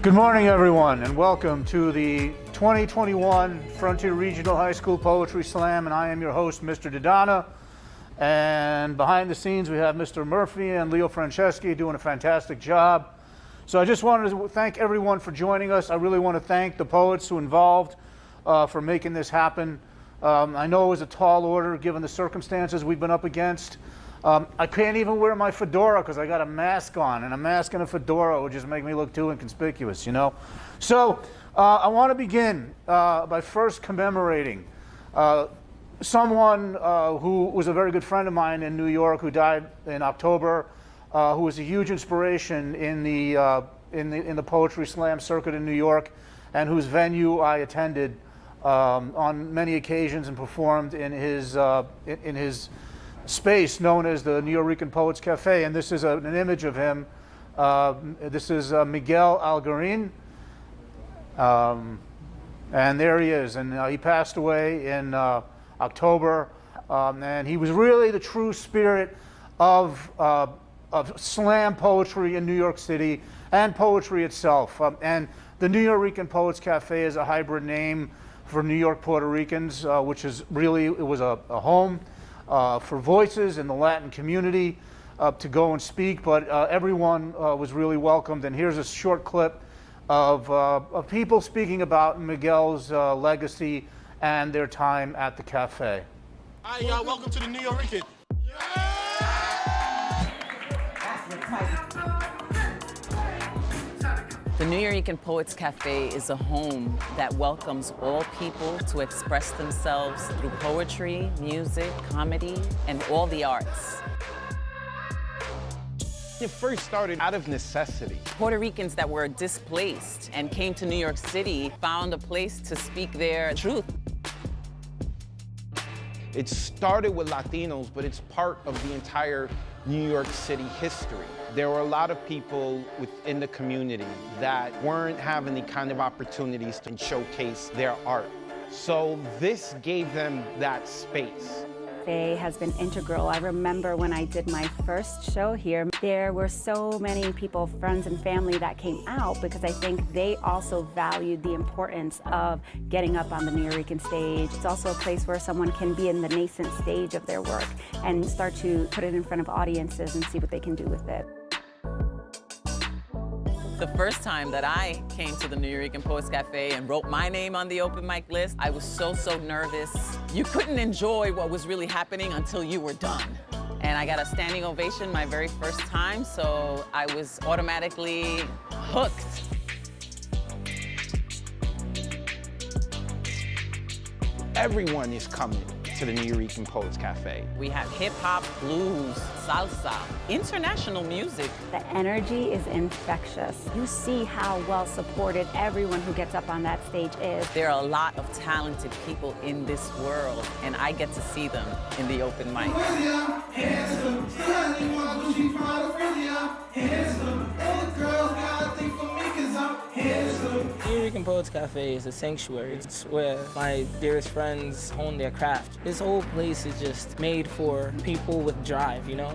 Good morning, everyone, and welcome to the 2021 Frontier Regional High School Poetry Slam, and I am your host, Mr. Didana. And behind the scenes, we have Mr. Murphy and Leo Franceschi doing a fantastic job. So I just wanted to thank everyone for joining us. I really want to thank the poets who involved for making this happen. I know it was a tall order given the circumstances we've been up against. I can't even wear my fedora because I got a mask on, and a mask and a fedora would just make me look too inconspicuous, you know? So I want to begin by first commemorating someone who was a very good friend of mine in New York, who died in October, who was a huge inspiration in the Poetry Slam circuit in New York, and whose venue I attended on many occasions and performed in his space known as the Nuyorican Poets Cafe. And this is an image of him. This is Miguel Algarin. And there he is. And he passed away in October. And he was really the true spirit of slam poetry in New York City and poetry itself. And the Nuyorican Poets Cafe is a hybrid name for New York Puerto Ricans, which is really, it was a home for voices in the Latin community to go and speak, but everyone was really welcomed. And here's a short clip of people speaking about Miguel's legacy and their time at the cafe. Hi, y'all. Welcome to the Nuyorican. The Nuyorican Poets Cafe is a home that welcomes all people to express themselves through poetry, music, comedy, and all the arts. It first started out of necessity. Puerto Ricans that were displaced and came to New York City found a place to speak their truth. It started with Latinos, but it's part of the entire New York City history. There were a lot of people within the community that weren't having the kind of opportunities to showcase their art. So this gave them that space. Cafe has been integral. I remember when I did my first show here, there were so many people, friends and family that came out because I think they also valued the importance of getting up on the Nuyorican stage. It's also a place where someone can be in the nascent stage of their work and start to put it in front of audiences and see what they can do with it. The first time that I came to the Nuyorican Poets Cafe and wrote my name on the open mic list, I was so nervous. You couldn't enjoy what was really happening until you were done. And I got a standing ovation my very first time, so I was automatically hooked. Everyone is coming to the Nuyorican Poets Cafe. We have hip hop, blues, salsa, international music. The energy is infectious. You see how well supported everyone who gets up on that stage is. There are a lot of talented people in this world, and I get to see them in the open mic. Nuyorican Poets Cafe is a sanctuary. It's where my dearest friends hone their craft. This whole place is just made for people with drive, you know?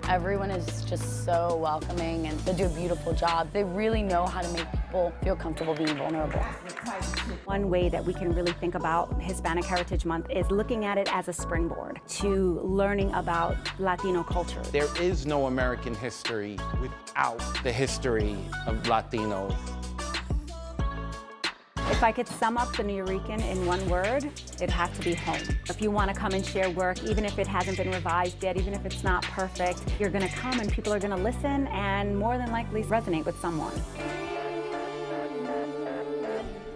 Everyone is just so welcoming and they do a beautiful job. They really know how to make people feel comfortable being vulnerable. One way that we can really think about Hispanic Heritage Month is looking at it as a springboard to learning about Latino culture. There is no American history without the history of Latinos. If I could sum up the Nuyorican in one word, it'd have to be home. If you want to come and share work, even if it hasn't been revised yet, even if it's not perfect, you're going to come and people are going to listen and more than likely resonate with someone.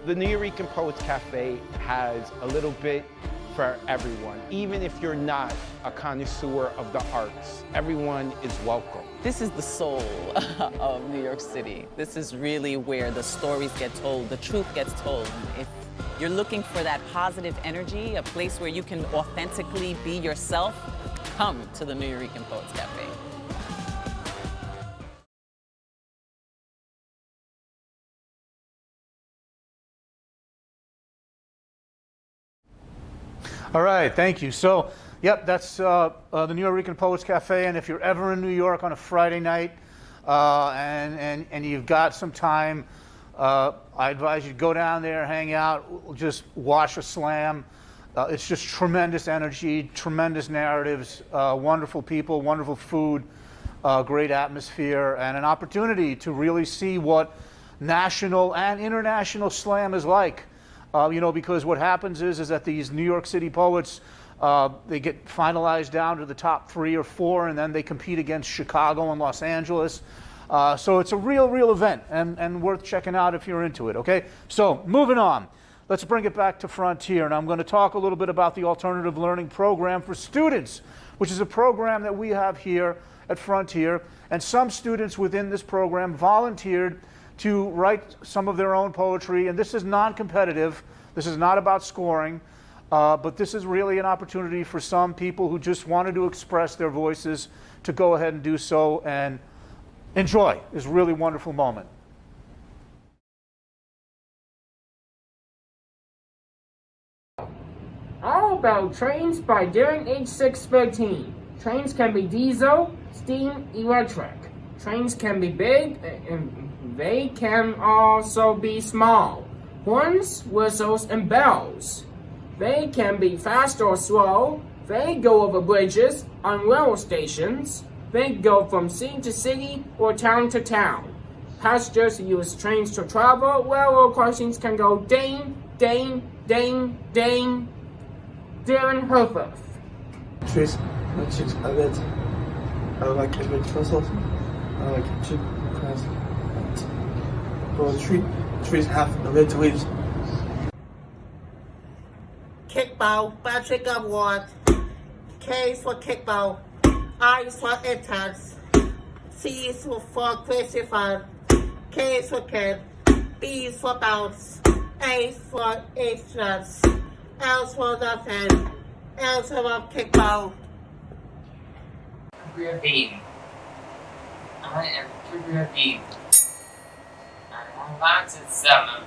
The Nuyorican Poets Cafe has a little bit for everyone. Even if you're not a connoisseur of the arts, everyone is welcome. This is the soul of New York City. This is really where the stories get told, the truth gets told. If you're looking for that positive energy, a place where you can authentically be yourself, come to the Nuyorican Poets Cafe. All right, thank you. So, yep, that's the Nuyorican Poets Cafe, and if you're ever in New York on a Friday night and you've got some time, I advise you to go down there, hang out, just watch a slam. It's just tremendous energy, tremendous narratives, wonderful people, wonderful food, great atmosphere, and an opportunity to really see what national and international slam is like. Because what happens is that these New York City poets, they get finalized down to the top 3 or 4, and then they compete against Chicago and Los Angeles. So it's a real event, and worth checking out if you're into it, okay? So moving on, let's bring it back to Frontier, and I'm going to talk a little bit about the Alternative Learning Program for Students, which is a program that we have here at Frontier, and some students within this program volunteered to write some of their own poetry, and this is non-competitive. This is not about scoring, but this is really an opportunity for some people who just wanted to express their voices to go ahead and do so and enjoy this really wonderful moment. All about trains by Darren H613. Trains can be diesel, steam, electric. Trains can be big and they can also be small. Horns, whistles, and bells. They can be fast or slow. They go over bridges, on railroad stations. They go from city to city or town to town. Passengers use trains to travel. Railroad crossings can go ding, ding, ding, ding. Darren Herforth. Trees, chicks, I bet. I like it with fossils. I like it too, because for the trees have the red leaves. Kickball, Patrick Award. K is for kickball. I is for attacks. C is for crazy fun. K is for cat. B is for bounce. A is for extras. L is for the fan. L is for kickball. Gabriel Bean. I am Gabriel Bean. I have lots of summer.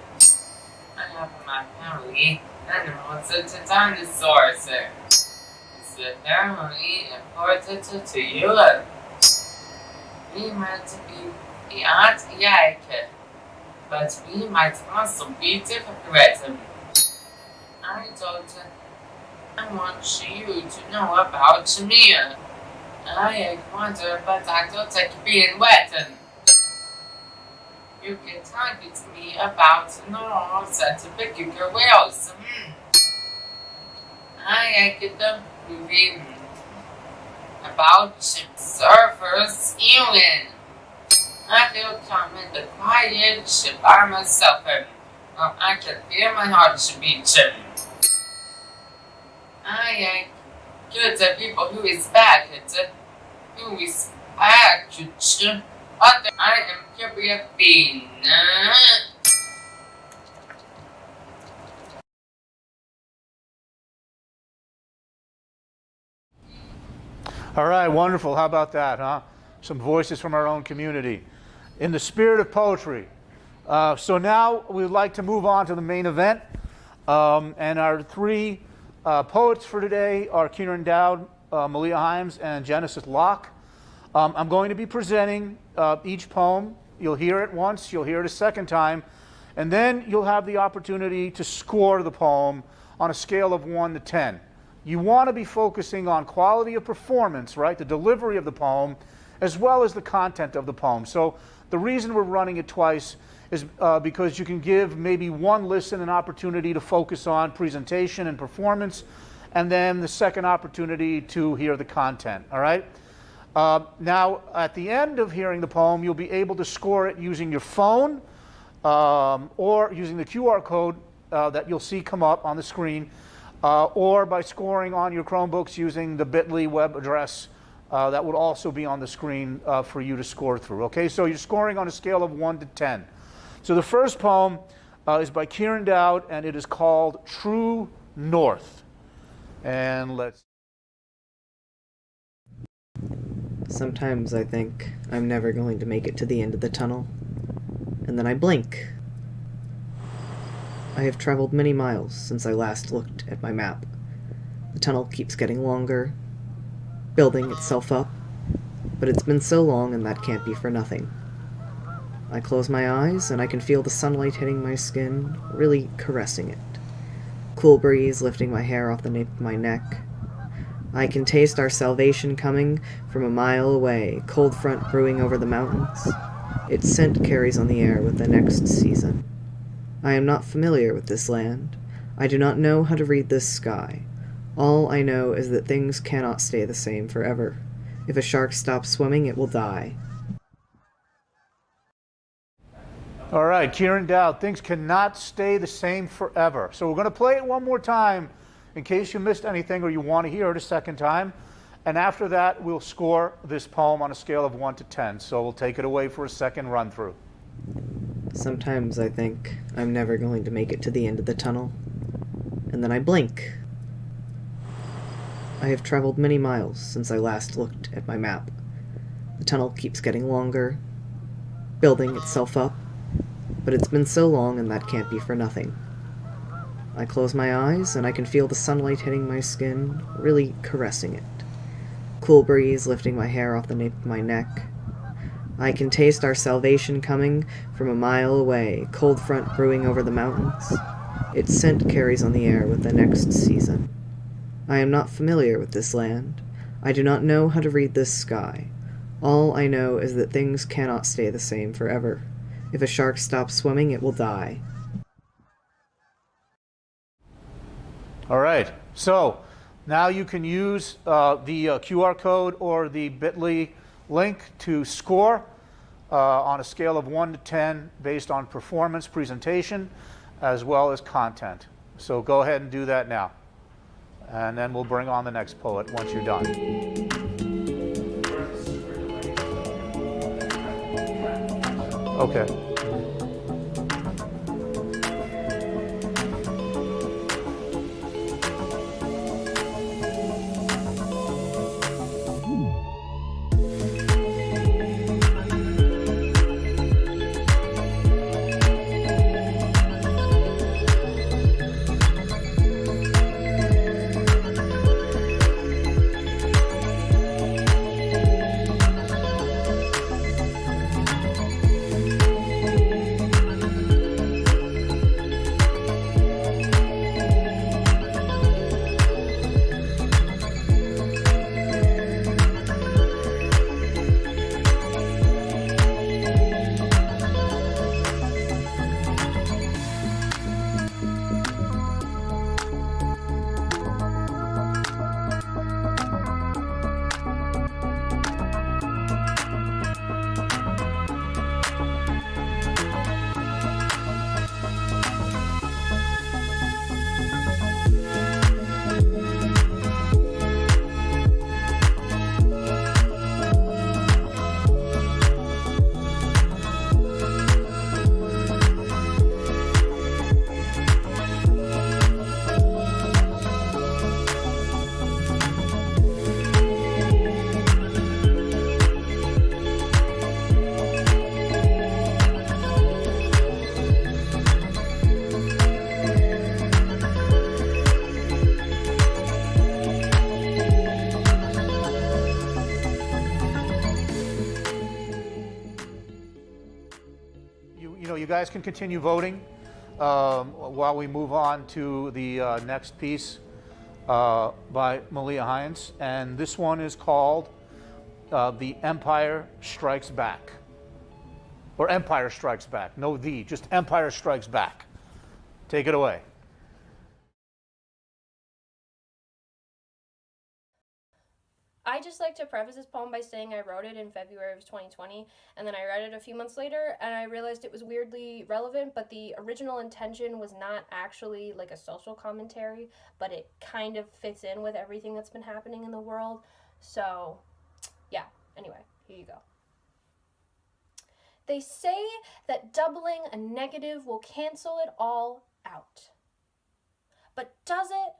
I have my family animals such as dinosaurs. It's very important to you. We might be beyond yet, but we might also be different. I want you to know about me. I wonder, but I don't like being wet. You can talk to me about norms and big whales. I like the movie about surfers even. I feel calm in the quiet ship by myself. I can feel my heart beat. I good people who is back, who is back. I am Gabriel Bean. All right, wonderful. How about that, huh? Some voices from our own community. In the spirit of poetry. So now we'd like to move on to the main event. And our 3 poets for today are Kieran Dowd, Malia Himes, and Genesis Locke. I'm going to be presenting each poem. You'll hear it once, you'll hear it a second time, and then you'll have the opportunity to score the poem on a scale of 1 to 10. You want to be focusing on quality of performance, right? The delivery of the poem, as well as the content of the poem. So the reason we're running it twice is because you can give maybe one listen an opportunity to focus on presentation and performance, and then the second opportunity to hear the content, all right? Now, at the end of hearing the poem, you'll be able to score it using your phone or using the QR code that you'll see come up on the screen, or by scoring on your Chromebooks using the bit.ly web address that would also be on the screen for you to score through. Okay, so you're scoring on a scale of 1 to 10. So the first poem is by Kieran Dowd, and it is called True North. And let's... Sometimes I think I'm never going to make it to the end of the tunnel, and then I blink. I have traveled many miles since I last looked at my map. The tunnel keeps getting longer, building itself up, but it's been so long and that can't be for nothing. I close my eyes and I can feel the sunlight hitting my skin, really caressing it. Cool breeze lifting my hair off the nape of my neck. I can taste our salvation coming from a mile away, cold front brewing over the mountains. Its scent carries on the air with the next season. I am not familiar with this land. I do not know how to read this sky. All I know is that things cannot stay the same forever. If a shark stops swimming, it will die. All right, Kieran Dowd, things cannot stay the same forever. So we're going to play it one more time in case you missed anything or you want to hear it a second time. And after that, we'll score this poem on a scale of 1 to 10. So we'll take it away for a second run through. Sometimes I think I'm never going to make it to the end of the tunnel, and then I blink. I have traveled many miles since I last looked at my map. The tunnel keeps getting longer, building itself up, but it's been so long and that can't be for nothing. I close my eyes and I can feel the sunlight hitting my skin, really caressing it. Cool breeze lifting my hair off the nape of my neck. I can taste our salvation coming from a mile away, cold front brewing over the mountains. Its scent carries on the air with the next season. I am not familiar with this land. I do not know how to read this sky. All I know is that things cannot stay the same forever. If a shark stops swimming, it will die. All right, so now you can use the QR code or the bit.ly link to score on a scale of 1 to 10 based on performance, presentation, as well as content. So go ahead and do that now. And then we'll bring on the next poet once you're done. Okay. You guys can continue voting while we move on to the next piece by Malia Hines. And this one is called The Empire Strikes Back. Or Empire Strikes Back. No the, just Empire Strikes Back. Take it away. I just like to preface this poem by saying I wrote it in February of 2020, and then I read it a few months later, and I realized it was weirdly relevant, but the original intention was not actually like a social commentary, but it kind of fits in with everything that's been happening in the world. So, yeah, anyway, here you go. They say that doubling a negative will cancel it all out. But does it?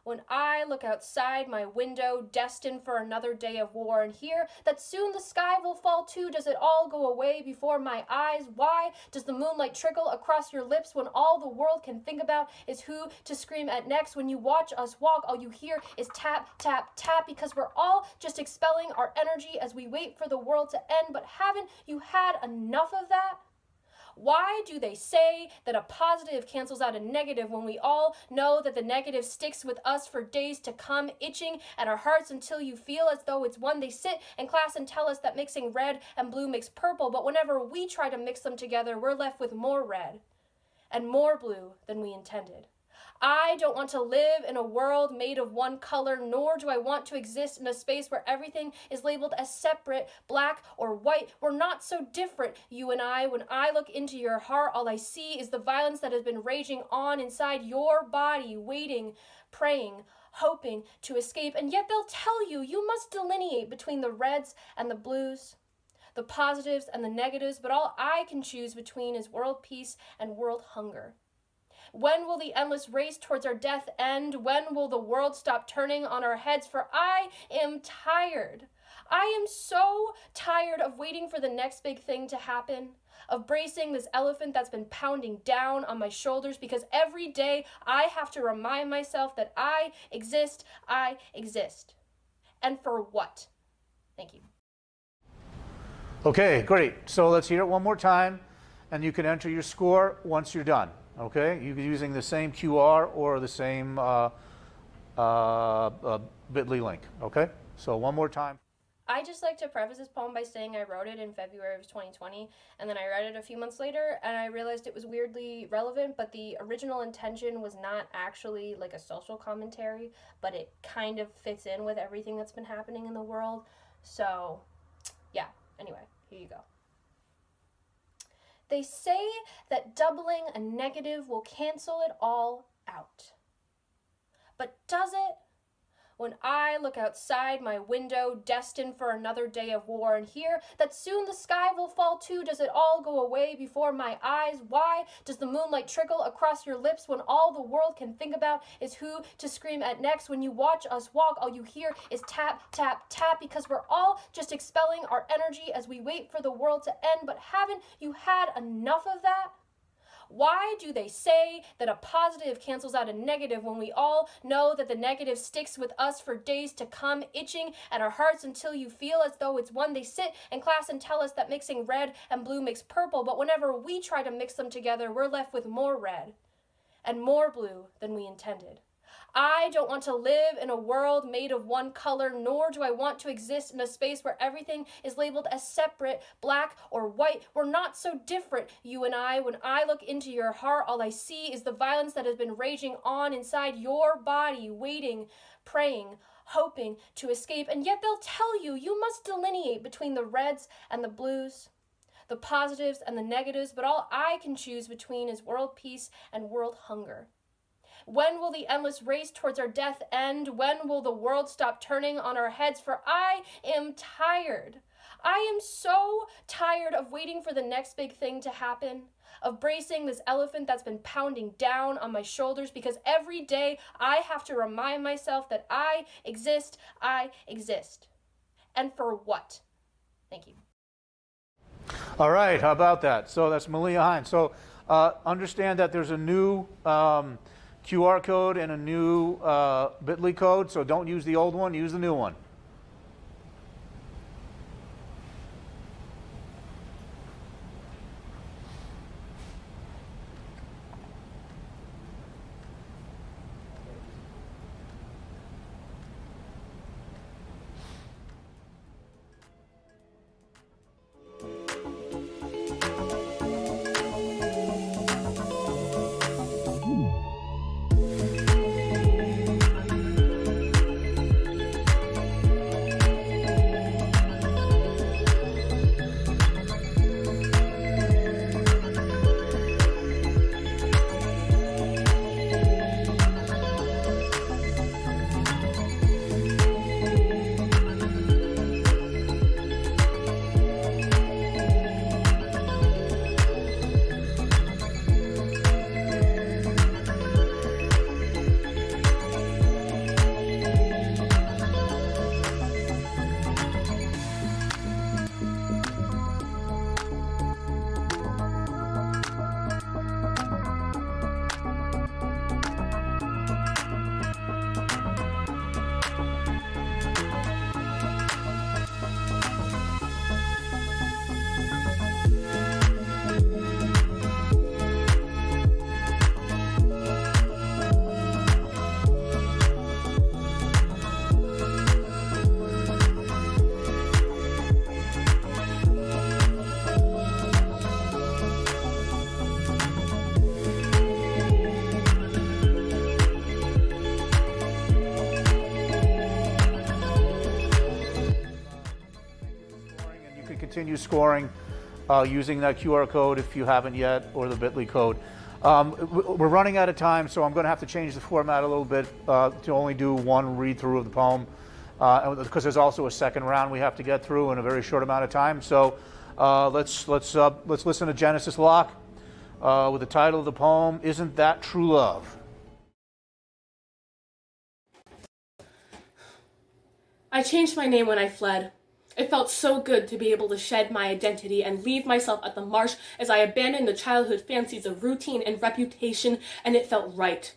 When I look outside my window, destined for another day of war, and hear that soon the sky will fall too, does it all go away before my eyes? Why does the moonlight trickle across your lips when all the world can think about is who to scream at next? When you watch us walk, all you hear is tap, tap, tap, because we're all just expelling our energy as we wait for the world to end. But haven't you had enough of that? Why do they say that a positive cancels out a negative when we all know that the negative sticks with us for days to come, itching at our hearts until you feel as though it's one? They sit in class and tell us that mixing red and blue makes purple, but whenever we try to mix them together, we're left with more red and more blue than we intended. I don't want to live in a world made of one color, nor do I want to exist in a space where everything is labeled as separate, black or white. We're not so different, you and I. When I look into your heart, all I see is the violence that has been raging on inside your body, waiting, praying, hoping to escape. And yet they'll tell you, you must delineate between the reds and the blues, the positives and the negatives, but all I can choose between is world peace and world hunger. When will the endless race towards our death end? When will the world stop turning on our heads? For I am tired. I am so tired of waiting for the next big thing to happen, of bracing this elephant that's been pounding down on my shoulders, because every day I have to remind myself that I exist. And for what? Thank you. Okay, great. So let's hear it one more time, and you can enter your score once you're done. Okay, you're using the same QR or the same bit.ly link. Okay, so one more time. I just like to preface this poem by saying I wrote it in February of 2020, and then I read it a few months later, and I realized it was weirdly relevant, but the original intention was not actually like a social commentary, but it kind of fits in with everything that's been happening in the world. So, yeah, anyway, here you go. They say that doubling a negative will cancel it all out. But does it? When I look outside my window, destined for another day of war, and hear that soon the sky will fall too, does it all go away before my eyes? Why does the moonlight trickle across your lips when all the world can think about is who to scream at next? When you watch us walk, all you hear is tap, tap, tap, because we're all just expelling our energy as we wait for the world to end. But haven't you had enough of that? Why do they say that a positive cancels out a negative when we all know that the negative sticks with us for days to come, itching at our hearts until you feel as though it's one? They sit in class and tell us that mixing red and blue makes purple, but whenever we try to mix them together, we're left with more red and more blue than we intended. I don't want to live in a world made of one color, nor do I want to exist in a space where everything is labeled as separate, black or white. We're not so different, you and I. When I look into your heart, all I see is the violence that has been raging on inside your body, waiting, praying, hoping to escape. And yet they'll tell you, you must delineate between the reds and the blues, the positives and the negatives, but all I can choose between is world peace and world hunger. When will the endless race towards our death end? When will the world stop turning on our heads? For I am tired. I am so tired of waiting for the next big thing to happen, of bracing this elephant that's been pounding down on my shoulders, because every day I have to remind myself that I exist. And for what? Thank you. All right, how about that? So that's Malia Hines. So understand that there's a new QR code and a new bit.ly code, so don't use the old one, use the new one. continue scoring using that QR code if you haven't yet, or the bit.ly code. We're running out of time, so I'm going to have to change the format a little bit to only do one read-through of the poem, because there's also a second round we have to get through in a very short amount of time. So let's listen to Genesis Locke with the title of the poem, Isn't That True Love? I changed my name when I fled. It felt so good to be able to shed my identity and leave myself at the marsh as I abandoned the childhood fancies of routine and reputation, and it felt right.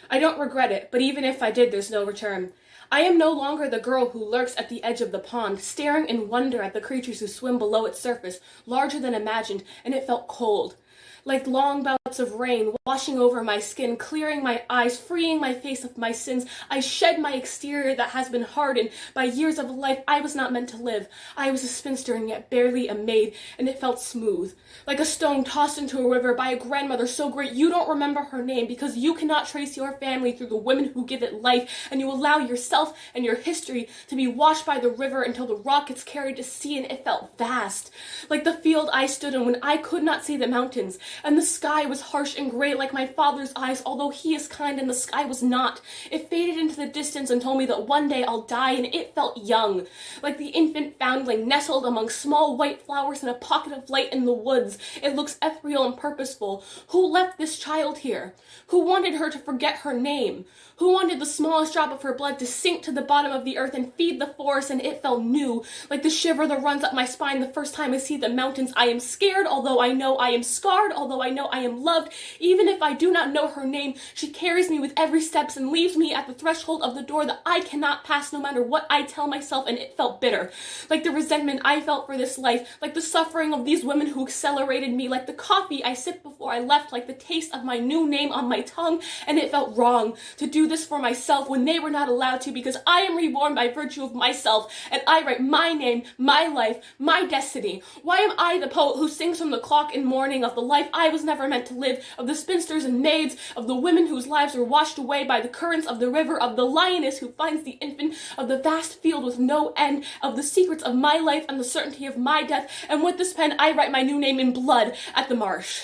I don't regret it, but even if I did, there's no return. I am no longer the girl who lurks at the edge of the pond, staring in wonder at the creatures who swim below its surface, larger than imagined, and it felt cold. Like long bouts of rain washing over my skin, clearing my eyes, freeing my face of my sins, I shed my exterior that has been hardened by years of a life I was not meant to live. I was a spinster and yet barely a maid, and it felt smooth. Like a stone tossed into a river by a grandmother so great you don't remember her name because you cannot trace your family through the women who give it life, and you allow yourself and your history to be washed by the river until the rock gets carried to sea, and it felt vast. Like the field I stood in when I could not see the mountains, and the sky was harsh and gray like my father's eyes, although he is kind and the sky was not. It faded into the distance and told me that one day I'll die, and it felt young. Like the infant foundling nestled among small white flowers in a pocket of light in the woods. It looks ethereal and purposeful. Who left this child here? Who wanted her to forget her name? Who wanted the smallest drop of her blood to sink to the bottom of the earth and feed the forest? And it felt new, like the shiver that runs up my spine the first time I see the mountains. I am scared, although I know I am scarred, although I know I am loved. Even if I do not know her name, she carries me with every step and leaves me at the threshold of the door that I cannot pass no matter what I tell myself, and it felt bitter. Like the resentment I felt for this life, like the suffering of these women who accelerated me, like the coffee I sipped before I left, like the taste of my new name on my tongue, and it felt wrong to do this for myself when they were not allowed to, because I am reborn by virtue of myself, and I write my name, my life, my destiny. Why am I the poet who sings from the clock in mourning of the life I was never meant to live, of the spinsters and maids, of the women whose lives were washed away by the currents of the river, of the lioness who finds the infant, of the vast field with no end, of the secrets of my life and the certainty of my death, and with this pen I write my new name in blood at the marsh.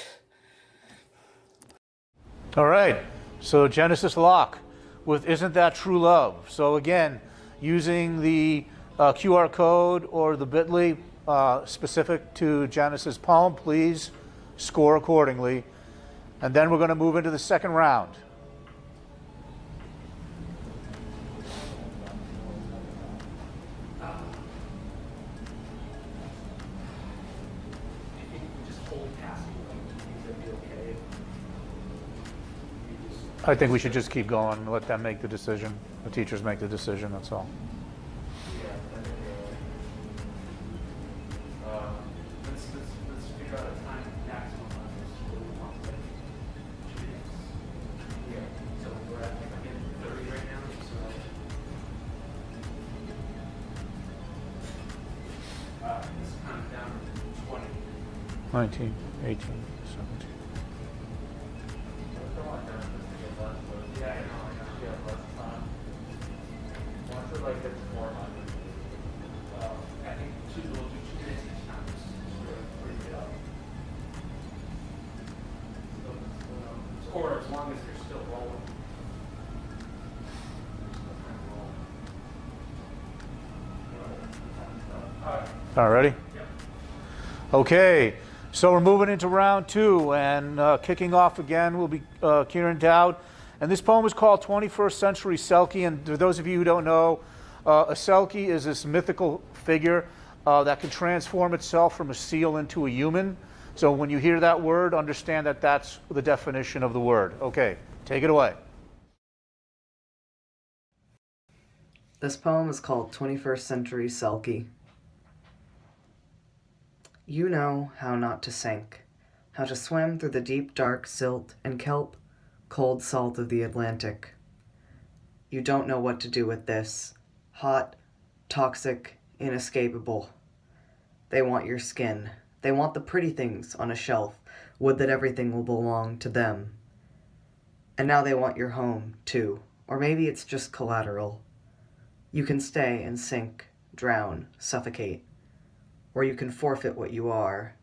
All right, so Genesis Locke with Isn't That True Love? So again, using the QR code or the bit.ly specific to Genesis' poem, please score accordingly. And then we're going to move into the second round. I think we should just keep going and let them make the decision. The teachers make the decision, that's all. Let's figure out a time maximum on this. What we want to do. Yeah. So we're at 30 right now. So this is kind of down to 20. 19, 18, 17. Yeah, I know. We have less time. Once it like gets more on, I think we'll do 2 minutes each time. Just sort of break it up. Or as long as they're still rolling. All ready? Yep. Okay, so we're moving into round two, and kicking off again will be Kieran Dowd. And this poem is called 21st Century Selkie. And for those of you who don't know, a Selkie is this mythical figure that can transform itself from a seal into a human. So when you hear that word, understand that that's the definition of the word. Okay, take it away. This poem is called 21st Century Selkie. You know how not to sink, how to swim through the deep dark silt and kelp, cold salt of the Atlantic. You don't know what to do with this. Hot, toxic, inescapable. They want your skin. They want the pretty things on a shelf, would that everything will belong to them. And now they want your home, too. Or maybe it's just collateral. You can stay and sink, drown, suffocate. or you can forfeit what you are,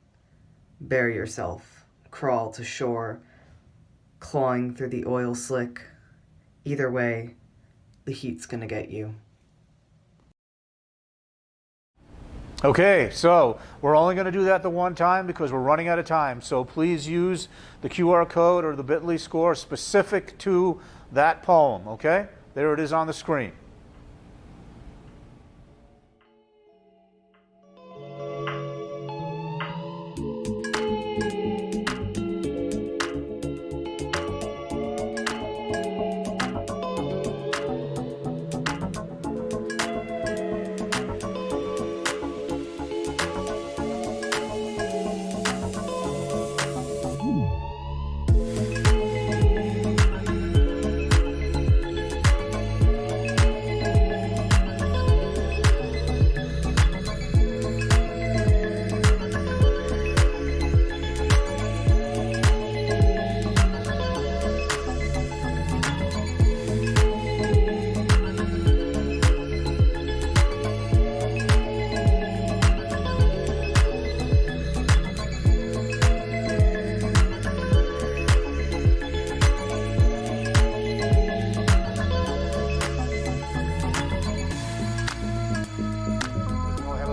bury yourself, crawl to shore, clawing through the oil slick. Either way, the heat's gonna get you. Okay, so we're only going to do that the one time because we're running out of time. So please use the QR code or the bit.ly score specific to that poem, okay? There it is on the screen.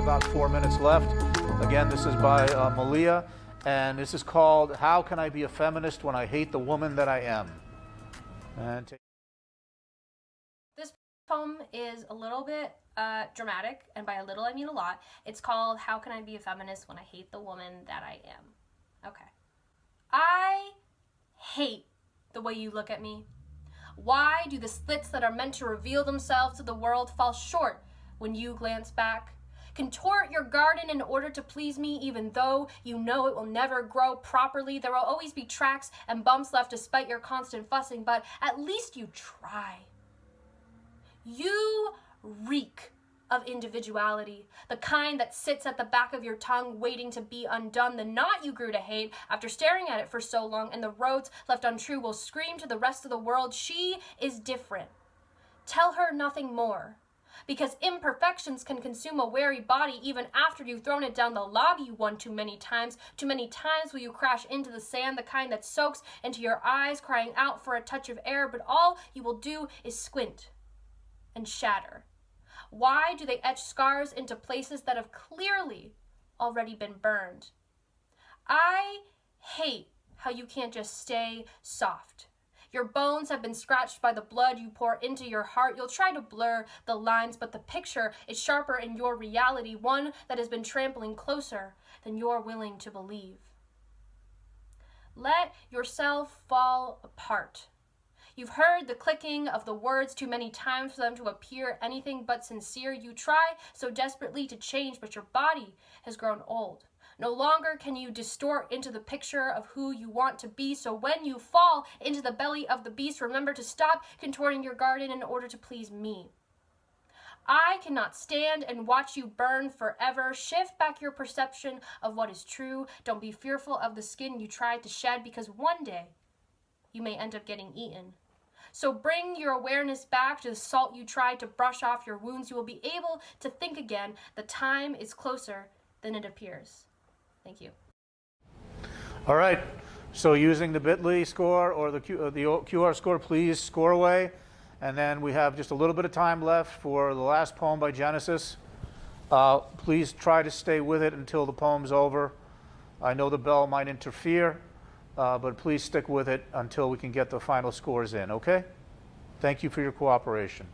About 4 minutes left. Again, this is by Malia, and this is called How Can I Be a Feminist When I Hate the Woman That I Am? And This poem is a little bit dramatic, and by a little I mean a lot. It's called How Can I Be a Feminist When I Hate the Woman That I Am? Okay. I hate the way you look at me. Why do the slits that are meant to reveal themselves to the world fall short when you glance back? Contort your garden in order to please me, even though you know it will never grow properly. There will always be tracks and bumps left despite your constant fussing, but at least you try. You reek of individuality, the kind that sits at the back of your tongue waiting to be undone. The knot you grew to hate after staring at it for so long, and the roads left untrue will scream to the rest of the world, she is different. Tell her nothing more. Because imperfections can consume a weary body even after you've thrown it down the lobby one too many times. Too many times will you crash into the sand, the kind that soaks into your eyes, crying out for a touch of air, but all you will do is squint and shatter. Why do they etch scars into places that have clearly already been burned? I hate how you can't just stay soft. Your bones have been scratched by the blood you pour into your heart. You'll try to blur the lines, but the picture is sharper in your reality, one that has been trampling closer than you're willing to believe. Let yourself fall apart. You've heard the clicking of the words too many times for them to appear anything but sincere. You try so desperately to change, but your body has grown old. No longer can you distort into the picture of who you want to be. So when you fall into the belly of the beast, remember to stop contorting your garden in order to please me. I cannot stand and watch you burn forever. Shift back your perception of what is true. Don't be fearful of the skin you tried to shed, because one day you may end up getting eaten. So bring your awareness back to the salt you tried to brush off your wounds. You will be able to think again. The time is closer than it appears. Thank you. all right, so using the bit.ly score or the QR score, please score away. And then we have just a little bit of time left for the last poem by Genesis. Please try to stay with it until the poem's over. I know the bell might interfere, but please stick with it until we can get the final scores in, okay? Thank you for your cooperation.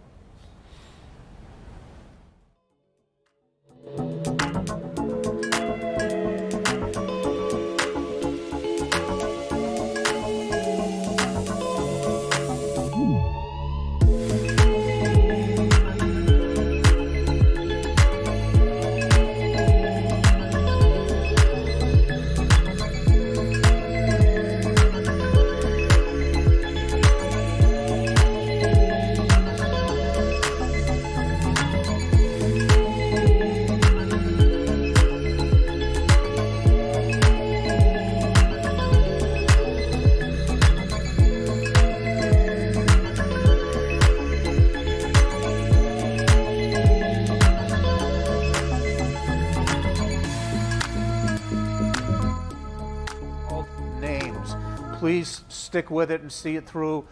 please stick with it and see it through.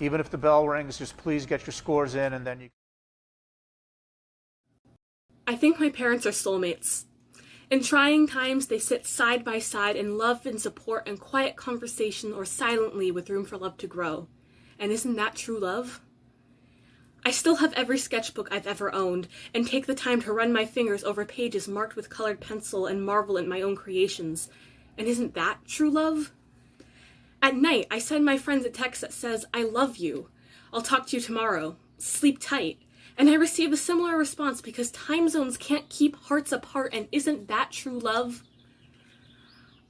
Even if the bell rings, just please get your scores in, and then you... I think my parents are soulmates. In trying times, they sit side by side in love and support and quiet conversation or silently with room for love to grow. And isn't that true love? I still have every sketchbook I've ever owned and take the time to run my fingers over pages marked with colored pencil and marvel at my own creations. And isn't that true love? At night, I send my friends a text that says, "I love you. I'll talk to you tomorrow. Sleep tight." And I receive a similar response because time zones can't keep hearts apart, and isn't that true love?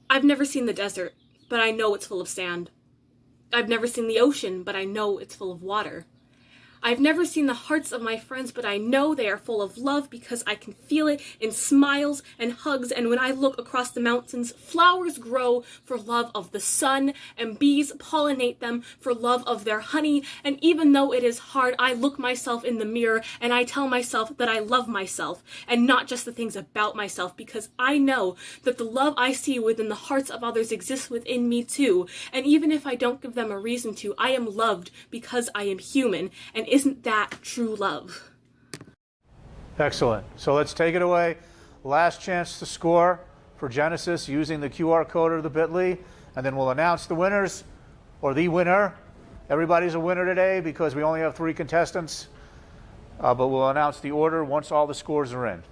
I've never seen the desert, but I know it's full of sand. I've never seen the ocean, but I know it's full of water. I've never seen the hearts of my friends, but I know they are full of love because I can feel it in smiles and hugs, and when I look across the mountains, flowers grow for love of the sun, and bees pollinate them for love of their honey, and even though it is hard, I look myself in the mirror and I tell myself that I love myself, and not just the things about myself, because I know that the love I see within the hearts of others exists within me too, and even if I don't give them a reason to, I am loved because I am human, and isn't that true love? Excellent. So let's take it away. Last chance to score for Genesis using the QR code or the bit.ly, and then we'll announce the winners or the winner. Everybody's a winner today because we only have 3 contestants, but we'll announce the order once all the scores are in.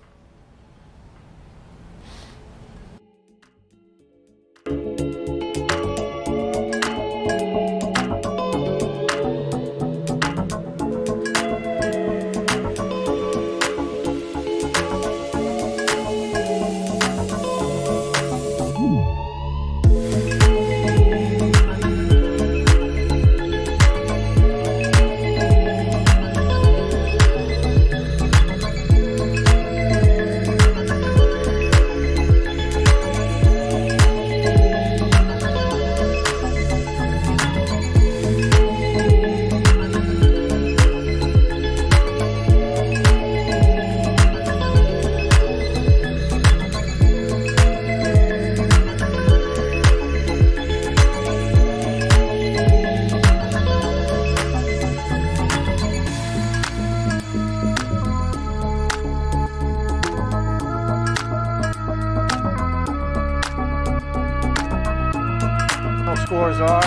Scores are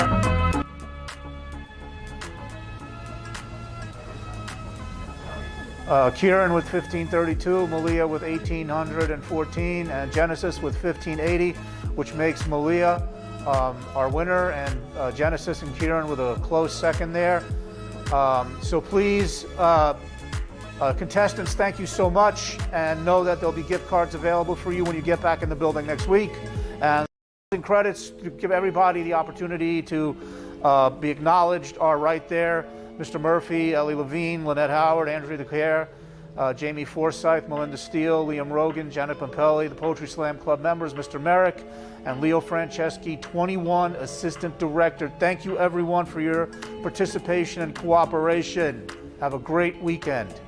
Kieran with 1532, Malia with 1814, and Genesis with 1580, which makes Malia our winner, and Genesis and Kieran with a close second there. So please, contestants, thank you so much, and know that there'll be gift cards available for you when you get back in the building next week. And credits to give everybody the opportunity to be acknowledged are right there. Mr. Murphy, Ellie Levine, Lynette Howard, Andrea DeCare, Jamie Forsyth, Melinda Steele, Liam Rogan, Janet Pompelli, the Poetry Slam Club members, Mr. Merrick, and Leo Franceschi, 21 Assistant Director. Thank you everyone for your participation and cooperation. Have a great weekend.